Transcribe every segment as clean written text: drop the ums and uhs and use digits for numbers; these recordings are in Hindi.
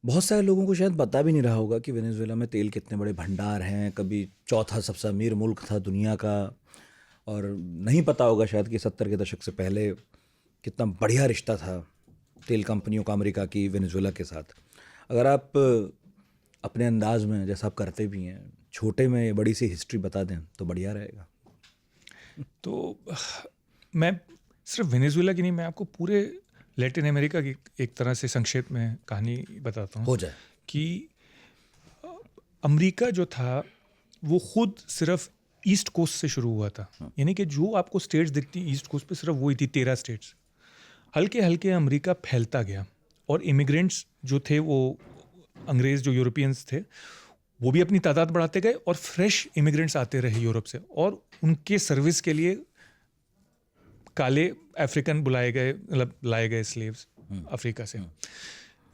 बहुत सारे लोगों को शायद पता भी नहीं रहा होगा कि वेनेजुएला में तेल कितने बड़े भंडार हैं, कभी चौथा सबसे अमीर मुल्क था दुनिया का। और नहीं पता होगा शायद कि 70 के दशक से पहले कितना बढ़िया रिश्ता था तेल कंपनियों का अमेरिका की वेनेजुएला के साथ। अगर आप अपने अंदाज में, जैसा आप करते भी हैं, छोटे में बड़ी सी हिस्ट्री बता दें तो बढ़िया रहेगा। तो मैं सिर्फ वेनेजुएला की नहीं, मैं आपको पूरे लैटिन अमेरिका की एक तरह से संक्षेप में कहानी बताता हूँ हो जाए। कि अमेरिका जो था वो खुद सिर्फ ईस्ट कोस्ट से शुरू हुआ था। यानी कि जो आपको स्टेट्स दिखती ईस्ट कोस्ट पे सिर्फ वही थी 13 स्टेट्स। हल्के हल्के अमेरिका फैलता गया और इमिग्रेंट्स जो थे वो अंग्रेज़ जो यूरोपियंस थे वो भी अपनी तादाद बढ़ाते गए और फ्रेश इमिग्रेंट्स आते रहे यूरोप से और उनके सर्विस के लिए काले अफ्रीकन बुलाए गए, मतलब लाए गए स्लेव्स अफ्रीका से।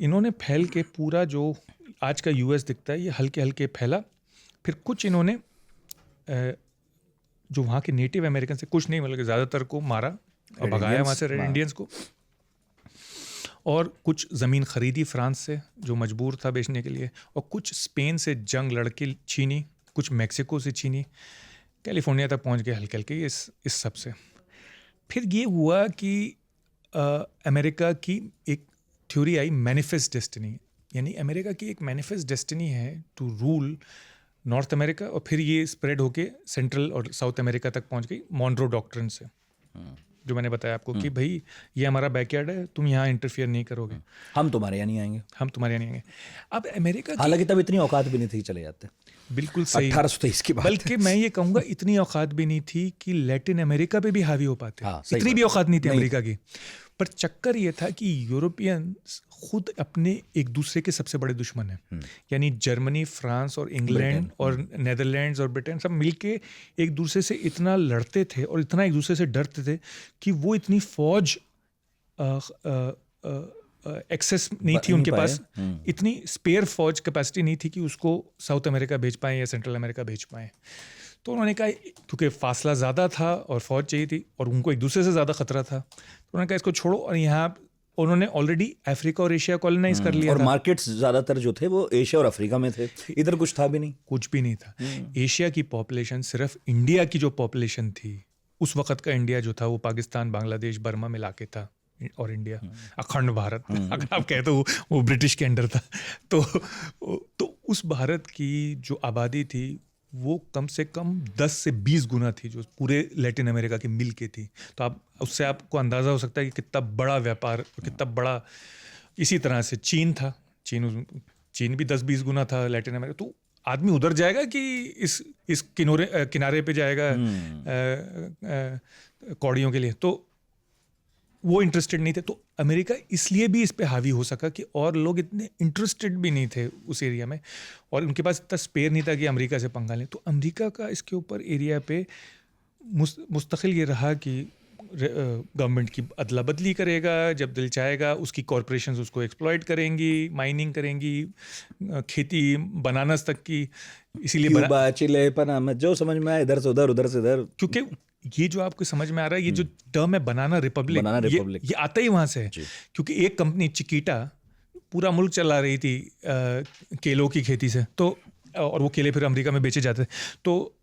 इन्होंने फैल के पूरा जो आज का यूएस दिखता है ये हल्के हल्के फैला। फिर कुछ इन्होंने जो वहाँ के नेटिव अमेरिकन से, कुछ नहीं मतलब ज़्यादातर को मारा और भगाया वहाँ से रेड इंडियंस को, और कुछ ज़मीन ख़रीदी फ्रांस से जो मजबूर था बेचने के लिए, और कुछ स्पेन से जंग लड़के छीनी, कुछ मैक्सिको से छीनी, कैलिफोर्निया तक पहुँच गए हल्के हल्के इस सब से। फिर ये हुआ कि अमेरिका की एक थ्योरी आई मैनिफेस्ट डेस्टिनी, यानी अमेरिका की एक मैनिफेस्ट डेस्टिनी है टू रूल नॉर्थ अमेरिका, और फिर ये स्प्रेड होके सेंट्रल और साउथ अमेरिका तक पहुंच गई मॉन्ट्रो डॉक्ट्रिन से, जो मैंने बताया आपको कि भाई ये हमारा बैकयार्ड है, तुम यहाँ इंटरफियर नहीं करोगे, हम तुम्हारे यहाँ नहीं आएंगे, हम तुम्हारे यहाँ नहीं आएंगे। अब अमेरिका हालांकि तब इतनी औकात भी नहीं थी, चले जाते। बिल्कुल सही, 1823 की बात है। बल्कि मैं ये कहूँगा इतनी औकात भी नहीं थी कि लैटिन अमेरिका पे भी हावी हो पाते। हाँ, इतनी भी औकात नहीं थी अमेरिका की। पर चक्कर ये था कि यूरोपियंस खुद अपने एक दूसरे के सबसे बड़े दुश्मन हैं। यानी जर्मनी, फ्रांस और इंग्लैंड और नेदरलैंड्स और ब्रिटेन सब मिलके एक दूसरे से इतना लड़ते थे और इतना एक दूसरे से डरते थे कि वो इतनी फौज एक्सेस नहीं थी उनके पास, इतनी स्पेयर फौज कैपेसिटी नहीं थी कि उसको साउथ अमेरिका भेज पाएँ या सेंट्रल अमेरिका भेज पाएँ। तो उन्होंने कहा, क्योंकि फासला ज़्यादा था और फौज चाहिए थी और उनको एक दूसरे से ज़्यादा खतरा था, तो उन्होंने कहा इसको छोड़ो। और यहाँ उन्होंने ऑलरेडी अफ्रीका और एशिया कॉलोनाइज कर लिया और था। मार्केट्स ज़्यादातर जो थे वो एशिया और अफ्रीका में थे, इधर कुछ था भी नहीं, कुछ भी नहीं था। एशिया की पॉपुलेशन सिर्फ इंडिया की जो पॉपुलेशन थी उस वक़्त का इंडिया जो था वो पाकिस्तान, बांग्लादेश, बर्मा मिला के था, और इंडिया अखंड भारत अगर आप कहते हो वो ब्रिटिश के अंडर था। तो उस भारत की जो आबादी थी वो कम से कम 10 से 20 गुना थी जो पूरे लैटिन अमेरिका की मिल के थी। तो आप उससे आपको अंदाज़ा हो सकता है कि कितना बड़ा व्यापार, कितना बड़ा। इसी तरह से चीन था, चीन भी 10-20 गुना था लैटिन अमेरिका। तो आदमी उधर जाएगा कि इस किनारे पे जाएगा कौड़ियों के लिए, तो वो इंटरेस्टेड नहीं थे। तो अमेरिका इसलिए भी इस पे हावी हो सका कि और लोग इतने इंटरेस्टेड भी नहीं थे उस एरिया में, और उनके पास इतना स्पेयर नहीं था कि अमेरिका से पंगा लें। तो अमेरिका का इसके ऊपर एरिया पे मुस्तकिल ये रहा कि गवर्नमेंट की अदला बदली करेगा, जब दिल चाहेगा उसकी कॉरपोरेशंस उसको एक्सप्लॉइट करेंगी, माइनिंग करेंगी, खेती बनाना तक की। इसीलिए क्यूबा, चिले, पनामा, जो समझ में आया इधर से उधर, उधर से इधर। क्योंकि ये जो आपको समझ में आ रहा है, ये जो टर्म है बनाना रिपब्लिक, ये आता ही वहाँ से है। क्योंकि एक कंपनी चिकीटा पूरा मुल्क चला रही थी केलों की खेती से, तो और वो केले फिर अमेरिका में बेचे जाते थे। तो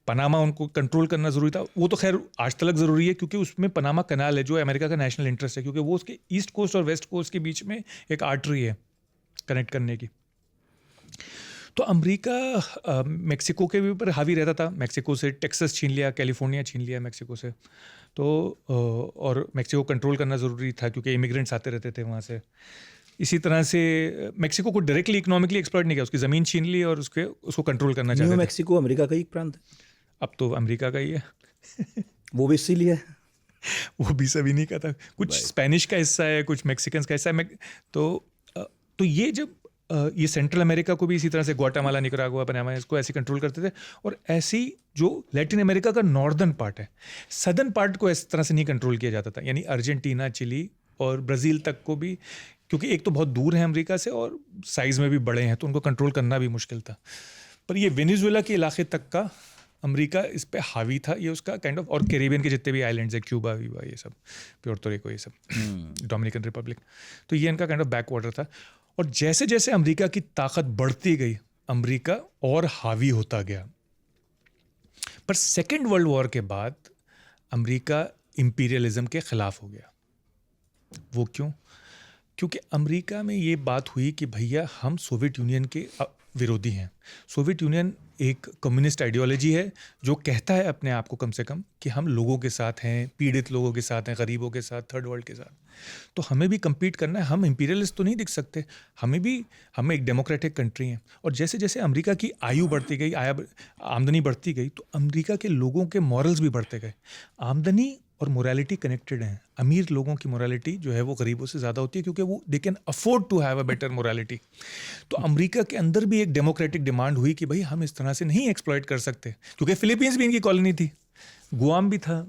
पनामा उनको कंट्रोल करना ज़रूरी था। वो तो खैर आज तक ज़रूरी है क्योंकि उसमें पनामा कनाल है जो अमेरिका का नेशनल इंटरेस्ट है, क्योंकि वो उसके ईस्ट कोस्ट और वेस्ट कोस्ट के बीच में एक आर्टरी है कनेक्ट करने की। तो अमेरिका मेक्सिको के भी ऊपर हावी रहता था। मेक्सिको से टेक्सास छीन लिया, कैलिफोर्निया छीन लिया मेक्सिको से। तो और मेक्सिको कंट्रोल करना ज़रूरी था क्योंकि इमिग्रेंट्स आते रहते थे वहाँ से। इसी तरह से मेक्सिको को डायरेक्टली इकोनॉमिकली एक्सप्लॉइट नहीं किया, उसकी ज़मीन छीन ली और उसको कंट्रोल करना चाहते थे। न्यू मेक्सिको अमेरिका का एक प्रांत है, अब तो अमेरिका का ही है। वो भी इसीलिए वो भी सभी नहीं कहता, कुछ स्पेनिश का हिस्सा है, कुछ मैक्सिकन का हिस्सा है। तो ये जब ये सेंट्रल अमेरिका को भी इसी तरह से ग्वाटेमाला, निकरागुआ, पनामा, इसको ऐसे कंट्रोल करते थे। और ऐसी जो लैटिन अमेरिका का नॉर्दर्न पार्ट है, सदर्न पार्ट को इस तरह से नहीं कंट्रोल किया जाता था। यानी अर्जेंटीना, चिली और ब्राज़ील तक को भी, क्योंकि एक तो बहुत दूर है अमेरिका से और साइज़ में भी बड़े हैं, तो उनको कंट्रोल करना भी मुश्किल था। पर ये वेनेजुएला के इलाके तक का अमेरिका इस पे हावी था, ये उसका काइंड ऑफ, और कैरिबियन के जितने भी आइलैंड्स है, क्यूबा वीबा ये सब, प्योर्टो रिको ये सब, डोमिनिकन रिपब्लिक, तो ये इनका काइंड ऑफ बैक वाटर था। और जैसे जैसे अमेरिका की ताकत बढ़ती गई, अमेरिका और हावी होता गया। पर सेकेंड वर्ल्ड वॉर के बाद अमेरिका इंपीरियलिज्म के खिलाफ हो गया। वो क्यों? क्योंकि अमेरिका में ये बात हुई कि भैया हम सोवियत यूनियन के विरोधी हैं। सोवियत यूनियन एक कम्युनिस्ट आइडियोलॉजी है जो कहता है अपने आप को कम से कम कि हम लोगों के साथ हैं, पीड़ित लोगों के साथ हैं, गरीबों के साथ, थर्ड वर्ल्ड के साथ। तो हमें भी कम्पीट करना है, हम इंपीरियलिस्ट तो नहीं दिख सकते, हमें एक डेमोक्रेटिक कंट्री है। और जैसे जैसे अमेरिका की आयु बढ़ती गई, आमदनी बढ़ती गई, तो अमेरिका के लोगों के मॉरल्स भी बढ़ते गए। आमदनी और मोरालिटी कनेक्टेड हैं। अमीर लोगों की मोरालिटी जो है वो गरीबों से ज़्यादा होती है, क्योंकि वो they can afford to have a better morality. तो अमेरिका के अंदर भी एक डेमोक्रेटिक डिमांड हुई कि भाई हम इस तरह से नहीं एक्सप्लॉइट कर सकते, क्योंकि फिलीपींस भी इनकी कॉलोनी थी, गुआम भी था,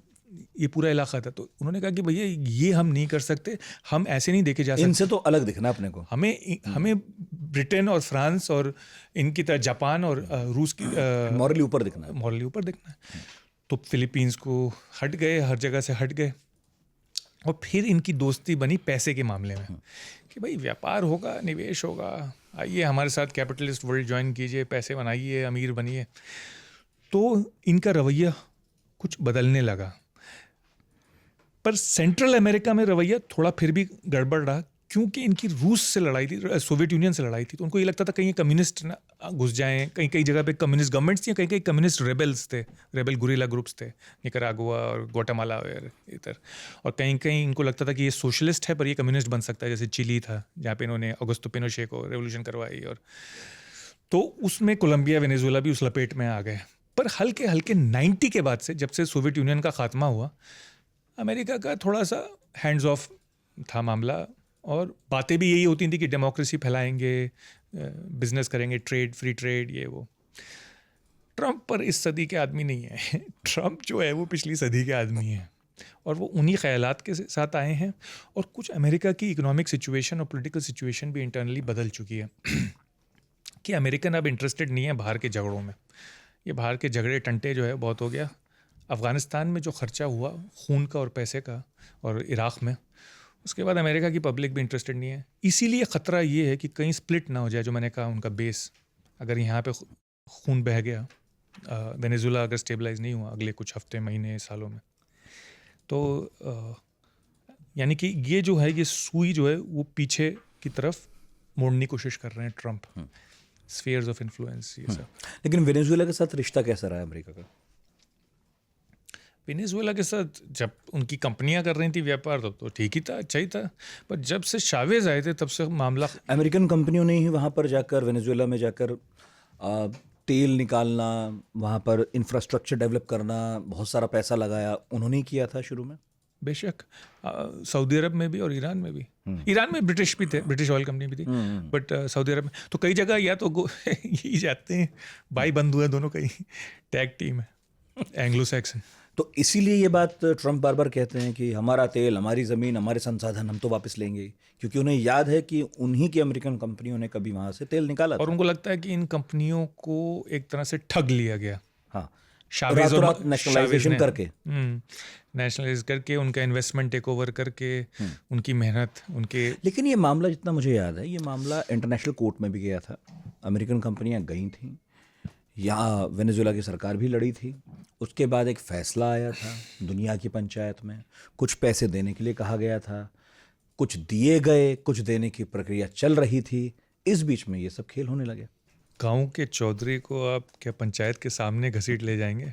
ये पूरा इलाका था। तो उन्होंने कहा कि भैया ये हम नहीं कर सकते, हम ऐसे नहीं देखे जा सकते, इनसे तो अलग दिखना अपने को, हमें ब्रिटेन और फ्रांस और इनकी तरह जापान और रूस की मॉरली ऊपर दिखना है, मॉरली ऊपर दिखना है। तो फिलीपींस को हट गए, हर जगह से हट गए। और फिर इनकी दोस्ती बनी पैसे के मामले में कि भाई व्यापार होगा, निवेश होगा, आइए हमारे साथ कैपिटलिस्ट वर्ल्ड ज्वाइन कीजिए, पैसे बनाइए, अमीर बनिए। तो इनका रवैया कुछ बदलने लगा। पर सेंट्रल अमेरिका में रवैया थोड़ा फिर भी गड़बड़ रहा, क्योंकि इनकी रूस से लड़ाई थी, सोवियत यूनियन से लड़ाई थी। तो उनको ये लगता था कहीं कम्युनिस्ट ना घुस जाएं, कई जगह पे कम्युनिस्ट गवर्नमेंट्स थी, कहीं कम्युनिस्ट रेबल्स थे, रेबल गुरिल्ला ग्रुप्स थे, निकरागुआ और ग्वाटेमाला और इधर। और कहीं इनको लगता था कि ये सोशलिस्ट है पर ये कम्युनिस्ट बन सकता है, जैसे चिली था जहाँ पे इन्होंने ऑगस्टो पिनोशे को रेवोल्यूशन करवाई। और तो उसमें कोलंबिया, वेनेजुएला भी उस लपेट में आ गए। पर हल्के हल्के 90 के बाद से, जब से सोवियत यूनियन का खात्मा हुआ, अमेरिका का थोड़ा सा हैंड्स ऑफ था मामला। और बातें भी यही होती थी कि डेमोक्रेसी फैलाएंगे, बिजनेस करेंगे, ट्रेड, फ्री ट्रेड, ये वो। ट्रम्प पर इस सदी के आदमी नहीं है। ट्रम्प जो है वो पिछली सदी के आदमी है, और वो उन्हीं ख्यालात के साथ आए हैं। और कुछ अमेरिका की इकोनॉमिक सिचुएशन और पॉलिटिकल सिचुएशन भी इंटरनली बदल चुकी है कि अमेरिकन अब इंटरेस्टेड नहीं है बाहर के झगड़ों में। ये बाहर के झगड़े टंटे जो है बहुत हो गया। अफ़गानिस्तान में जो खर्चा हुआ खून का और पैसे का, और इराक़ में, उसके बाद अमेरिका की पब्लिक भी इंटरेस्टेड नहीं है। इसीलिए ख़तरा ये है कि कहीं स्प्लिट ना हो जाए, जो मैंने कहा उनका बेस। अगर यहाँ पे खून बह गया, वेनेजुएला अगर स्टेबलाइज नहीं हुआ अगले कुछ हफ्ते, महीने, सालों में, तो यानी कि ये जो है, ये सुई जो है वो पीछे की तरफ मोड़ने की कोशिश कर रहे हैं ट्रम्प। स्फीयर्स ऑफ इन्फ्लुएंस ये सब। लेकिन वेनेजुएला के साथ रिश्ता कैसा रहा अमेरिका का? वेनेजुएला के साथ जब उनकी कंपनियां कर रही थी व्यापार, तब तो ठीक ही था, अच्छा ही था। पर जब से चावेज आए थे तब से मामला, अमेरिकन कंपनियों ने ही वहाँ पर जाकर, वेनेजुएला में जाकर तेल निकालना, वहाँ पर इंफ्रास्ट्रक्चर डेवलप करना, बहुत सारा पैसा लगाया, उन्होंने ही किया था शुरू में। बेशक सऊदी अरब में भी और ईरान में भी। ईरान में ब्रिटिश भी थे, ब्रिटिश ऑयल कंपनी भी थी, बट सऊदी अरब में तो कई जगह या तो यही जाते हैं, भाई बंधु है दोनों, कहीं टैग टीम है, एंग्लो सैक्सन। तो इसीलिए ये बात ट्रम्प बार बार कहते हैं कि हमारा तेल, हमारी ज़मीन, हमारे संसाधन हम तो वापस लेंगे, क्योंकि उन्हें याद है कि उन्हीं की अमेरिकन कंपनियों ने कभी वहाँ से तेल निकाला था। और उनको लगता है कि इन कंपनियों को एक तरह से ठग लिया गया। हाँ, शावेज और नेशनलाइजेशन करके, नेशनलाइज करके, उनका इन्वेस्टमेंट टेक ओवर करके, उनकी मेहनत, उनके। लेकिन ये मामला, जितना मुझे याद है, ये मामला इंटरनेशनल कोर्ट में भी गया था, अमेरिकन कंपनियां गई थीं, यहाँ वेनेजुएला की सरकार भी लड़ी थी। उसके बाद एक फ़ैसला आया था दुनिया की पंचायत में, कुछ पैसे देने के लिए कहा गया था, कुछ दिए गए, कुछ देने की प्रक्रिया चल रही थी। इस बीच में ये सब खेल होने लगे। गांव के चौधरी को आप क्या पंचायत के सामने घसीट ले जाएंगे?